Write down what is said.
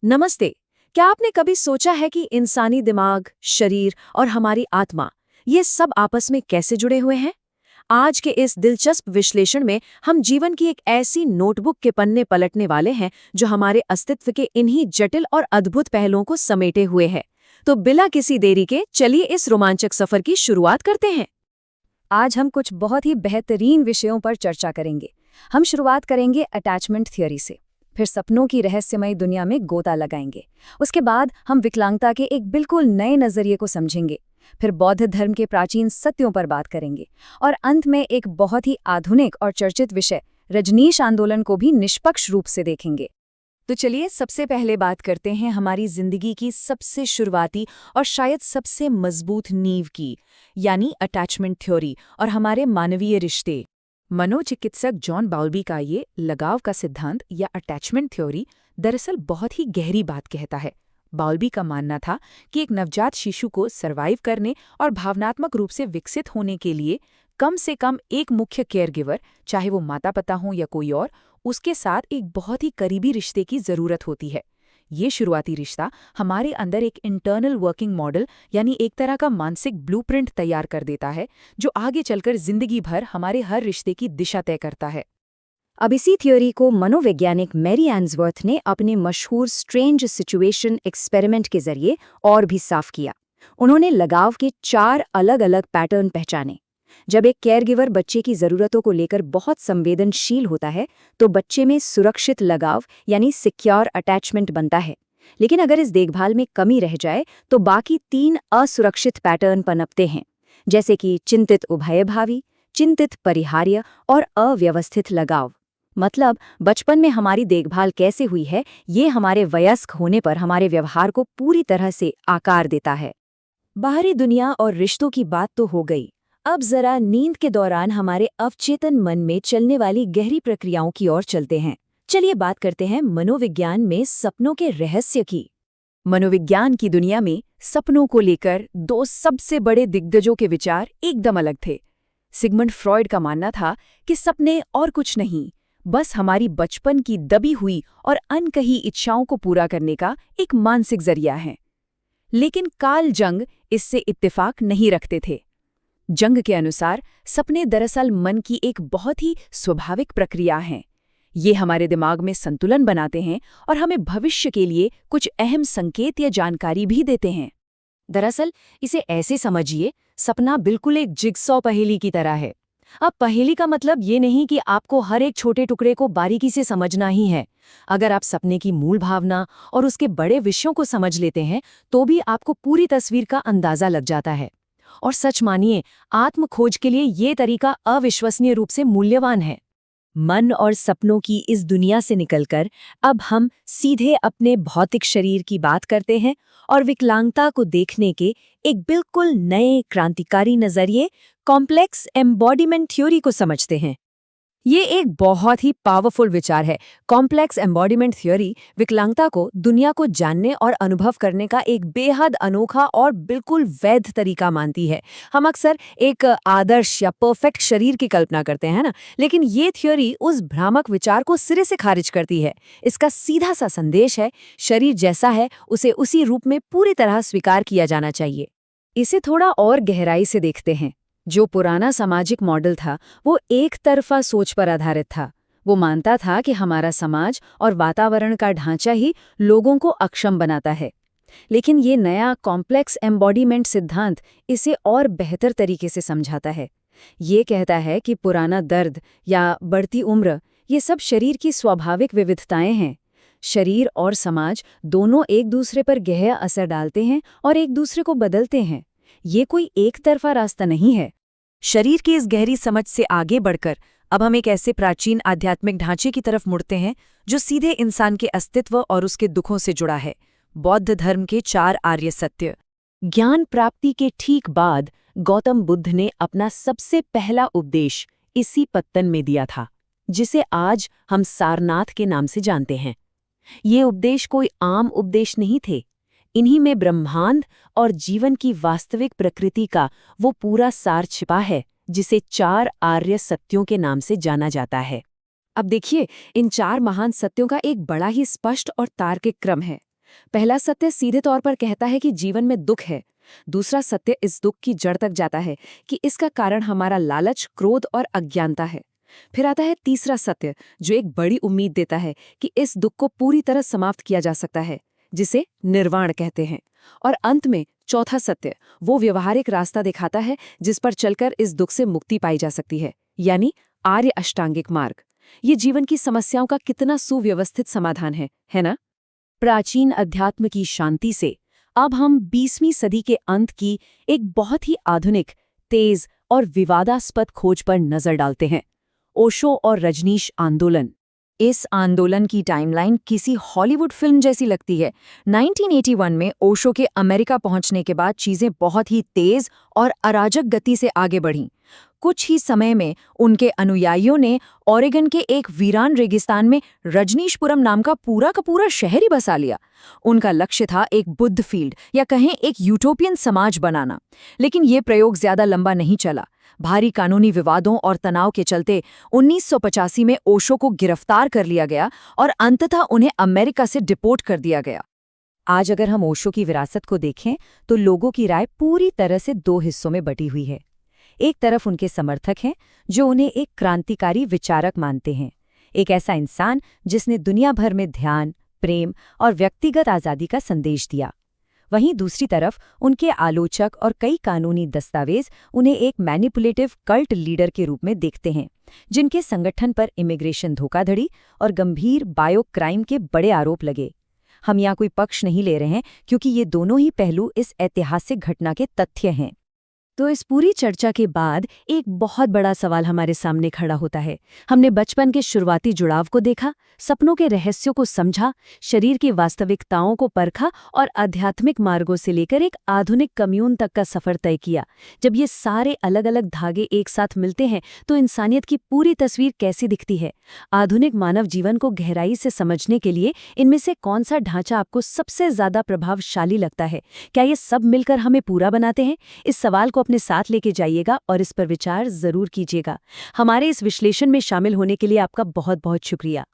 नमस्ते। क्या आपने कभी सोचा है कि इंसानी दिमाग, शरीर और हमारी आत्मा ये सब आपस में कैसे जुड़े हुए हैं? आज के इस दिलचस्प विश्लेषण में हम जीवन की एक ऐसी नोटबुक के पन्ने पलटने वाले हैं जो हमारे अस्तित्व के इन्हीं जटिल और अद्भुत पहलुओं को समेटे हुए है। तो बिना किसी देरी के चलिए इस रोमांचक सफर की शुरुआत करते हैं। आज हम कुछ बहुत ही बेहतरीन विषयों पर चर्चा करेंगे। हम शुरुआत करेंगे अटैचमेंट थ्योरी से, फिर सपनों की रहस्यमयी दुनिया में गोता लगाएंगे। उसके बाद हम विकलांगता के एक बिल्कुल नए नजरिए को समझेंगे, फिर बौद्ध धर्म के प्राचीन सत्यों पर बात करेंगे और अंत में एक बहुत ही आधुनिक और चर्चित विषय रजनीश आंदोलन को भी निष्पक्ष रूप से देखेंगे। तो चलिए सबसे पहले बात करते हैं हमारी जिंदगी की सबसे शुरुआती और शायद सबसे मजबूत नींव की, यानी अटैचमेंट थ्योरी और हमारे मानवीय रिश्ते। मनोचिकित्सक जॉन बाउल्बी का ये लगाव का सिद्धांत या अटैचमेंट थ्योरी दरअसल बहुत ही गहरी बात कहता है। बाउल्बी का मानना था कि एक नवजात शिशु को सर्वाइव करने और भावनात्मक रूप से विकसित होने के लिए कम से कम एक मुख्य केयरगिवर, चाहे वो माता पिता हो या कोई और, उसके साथ एक बहुत ही करीबी रिश्ते की जरूरत होती है। ये शुरुआती रिश्ता हमारे अंदर एक इंटरनल वर्किंग मॉडल यानी एक तरह का मानसिक ब्लूप्रिंट तैयार कर देता है, जो आगे चलकर जिंदगी भर हमारे हर रिश्ते की दिशा तय करता है। अब इसी थ्योरी को मनोवैज्ञानिक मैरी एंसवर्थ ने अपने मशहूर स्ट्रेंज सिचुएशन एक्सपेरिमेंट के जरिए और भी साफ किया। उन्होंने लगाव के 4 अलग-अलग पैटर्न पहचाने। जब एक केयरगिवर बच्चे की ज़रूरतों को लेकर बहुत संवेदनशील होता है, तो बच्चे में सुरक्षित लगाव यानी सिक्योर अटैचमेंट बनता है। लेकिन अगर इस देखभाल में कमी रह जाए, तो बाकी 3 असुरक्षित पैटर्न पनपते हैं, जैसे कि चिंतित उभयभावी, चिंतित परिहार्य और अव्यवस्थित लगाव। मतलब बचपन में हमारी देखभाल कैसे हुई है, ये हमारे वयस्क होने पर हमारे व्यवहार को पूरी तरह से आकार देता है। बाहरी दुनिया और रिश्तों की बात तो हो गई। अब जरा नींद के दौरान हमारे अवचेतन मन में चलने वाली गहरी प्रक्रियाओं की ओर चलते हैं। चलिए बात करते हैं मनोविज्ञान में सपनों के रहस्य की। मनोविज्ञान की दुनिया में सपनों को लेकर 2 सबसे बड़े दिग्गजों के विचार एकदम अलग थे। सिगमंड फ्रॉयड का मानना था कि सपने और कुछ नहीं, बस हमारी बचपन की दबी हुई और अनकही इच्छाओं को पूरा करने का एक मानसिक जरिया है। लेकिन कार्ल जंग इससे इत्तेफाक नहीं रखते थे। जंग के अनुसार सपने दरअसल मन की एक बहुत ही स्वाभाविक प्रक्रिया है। ये हमारे दिमाग में संतुलन बनाते हैं और हमें भविष्य के लिए कुछ अहम संकेत या जानकारी भी देते हैं। दरअसल इसे ऐसे समझिए, सपना बिल्कुल एक जिगसॉ पहेली की तरह है। अब पहेली का मतलब ये नहीं कि आपको हर एक छोटे टुकड़े को बारीकी से समझना ही है। अगर आप सपने की मूल भावना और उसके बड़े विषयों को समझ लेते हैं, तो भी आपको पूरी तस्वीर का अंदाजा लग जाता है। और सच मानिए, आत्म खोज के लिए ये तरीका अविश्वसनीय रूप से मूल्यवान है। मन और सपनों की इस दुनिया से निकलकर अब हम सीधे अपने भौतिक शरीर की बात करते हैं और विकलांगता को देखने के एक बिल्कुल नए क्रांतिकारी नजरिए कॉम्प्लेक्स एम्बॉडीमेंट थ्योरी को समझते हैं। ये एक बहुत ही पावरफुल विचार है। कॉम्प्लेक्स एम्बॉडीमेंट थ्योरी विकलांगता को दुनिया को जानने और अनुभव करने का एक बेहद अनोखा और बिल्कुल वैध तरीका मानती है। हम अक्सर एक आदर्श या परफेक्ट शरीर की कल्पना करते हैं ना, लेकिन ये थ्योरी उस भ्रामक विचार को सिरे से खारिज करती है। इसका सीधा सा संदेश है, शरीर जैसा है उसे उसी रूप में पूरी तरह स्वीकार किया जाना चाहिए। इसे थोड़ा और गहराई से देखते हैं। जो पुराना सामाजिक मॉडल था, वो एक तरफा सोच पर आधारित था। वो मानता था कि हमारा समाज और वातावरण का ढांचा ही लोगों को अक्षम बनाता है। लेकिन ये नया कॉम्प्लेक्स एम्बॉडीमेंट सिद्धांत इसे और बेहतर तरीके से समझाता है। ये कहता है कि पुराना दर्द या बढ़ती उम्र, ये सब शरीर की स्वाभाविक विविधताएं हैं। शरीर और समाज दोनों एक दूसरे पर गहरा असर डालते हैं और एक दूसरे को बदलते हैं। ये कोई एक तरफा रास्ता नहीं है। शरीर की इस गहरी समझ से आगे बढ़कर अब हम एक ऐसे प्राचीन आध्यात्मिक ढांचे की तरफ मुड़ते हैं जो सीधे इंसान के अस्तित्व और उसके दुखों से जुड़ा है। बौद्ध धर्म के 4 आर्य सत्य। ज्ञान प्राप्ति के ठीक बाद गौतम बुद्ध ने अपना सबसे पहला उपदेश इसी पत्तन में दिया था, जिसे आज हम सारनाथ के नाम से जानते हैं। ये उपदेश कोई आम उपदेश नहीं थे। इन्हीं में ब्रह्मांड और जीवन की वास्तविक प्रकृति का वो पूरा सार छिपा है, जिसे 4 आर्य सत्यों के नाम से जाना जाता है। अब देखिए, इन 4 महान सत्यों का एक बड़ा ही स्पष्ट और तार्किक क्रम है। पहला सत्य सीधे तौर पर कहता है कि जीवन में दुख है। दूसरा सत्य इस दुख की जड़ तक जाता है कि इसका कारण हमारा लालच, क्रोध और अज्ञानता है। फिर आता है तीसरा सत्य, जो एक बड़ी उम्मीद देता है कि इस दुख को पूरी तरह समाप्त किया जा सकता है, जिसे निर्वाण कहते हैं। और अंत में चौथा सत्य वो व्यवहारिक रास्ता दिखाता है जिस पर चलकर इस दुख से मुक्ति पाई जा सकती है, यानी आर्य अष्टांगिक मार्ग। ये जीवन की समस्याओं का कितना सुव्यवस्थित समाधान है ना? प्राचीन अध्यात्म की शांति से अब हम 20वीं सदी के अंत की एक बहुत ही आधुनिक, तेज और विवादास्पद खोज पर नजर डालते हैं। ओशो और रजनीश आंदोलन। इस आंदोलन की टाइमलाइन किसी हॉलीवुड फिल्म जैसी लगती है। 1981 में ओशो के अमेरिका पहुंचने के बाद चीजें बहुत ही तेज और अराजक गति से आगे बढ़ीं। कुछ ही समय में उनके अनुयायियों ने ओरेगन के एक वीरान रेगिस्तान में रजनीशपुरम नाम का पूरा शहर ही बसा लिया। उनका लक्ष्य था एक बुद्ध फील्ड या कहें एक यूटोपियन समाज बनाना। लेकिन ये प्रयोग ज्यादा लंबा नहीं चला। भारी कानूनी विवादों और तनाव के चलते 1985 में ओशो को गिरफ्तार कर लिया गया और अंततः उन्हें अमेरिका से डिपोर्ट कर दिया गया। आज अगर हम ओशो की विरासत को देखें तो लोगों की राय पूरी तरह से दो हिस्सों में बटी हुई है। एक तरफ उनके समर्थक हैं जो उन्हें एक क्रांतिकारी विचारक मानते हैं, एक ऐसा इंसान जिसने दुनिया भर में ध्यान, प्रेम और व्यक्तिगत आज़ादी का संदेश दिया। वहीं दूसरी तरफ उनके आलोचक और कई कानूनी दस्तावेज उन्हें एक मैनिपुलेटिव कल्ट लीडर के रूप में देखते हैं, जिनके संगठन पर इमिग्रेशन धोखाधड़ी और गंभीर बायो क्राइम के बड़े आरोप लगे। हम यहाँ कोई पक्ष नहीं ले रहे हैं क्योंकि ये दोनों ही पहलू इस ऐतिहासिक घटना के तथ्य हैं। तो इस पूरी चर्चा के बाद एक बहुत बड़ा सवाल हमारे सामने खड़ा होता है। हमने बचपन के शुरुआती जुड़ाव को देखा, सपनों के रहस्यों को समझा, शरीर की वास्तविकताओं को परखा और आध्यात्मिक मार्गों से लेकर एक आधुनिक कम्यून तक का सफर तय किया। जब ये सारे अलग अलग धागे एक साथ मिलते हैं तो इंसानियत की पूरी तस्वीर कैसी दिखती है? आधुनिक मानव जीवन को गहराई से समझने के लिए इनमें से कौन सा ढांचा आपको सबसे ज्यादा प्रभावशाली लगता है? क्या ये सब मिलकर हमें पूरा बनाते हैं? इस सवाल को अपने साथ लेके जाइएगा और इस पर विचार जरूर कीजिएगा। हमारे इस विश्लेषण में शामिल होने के लिए आपका बहुत बहुत शुक्रिया।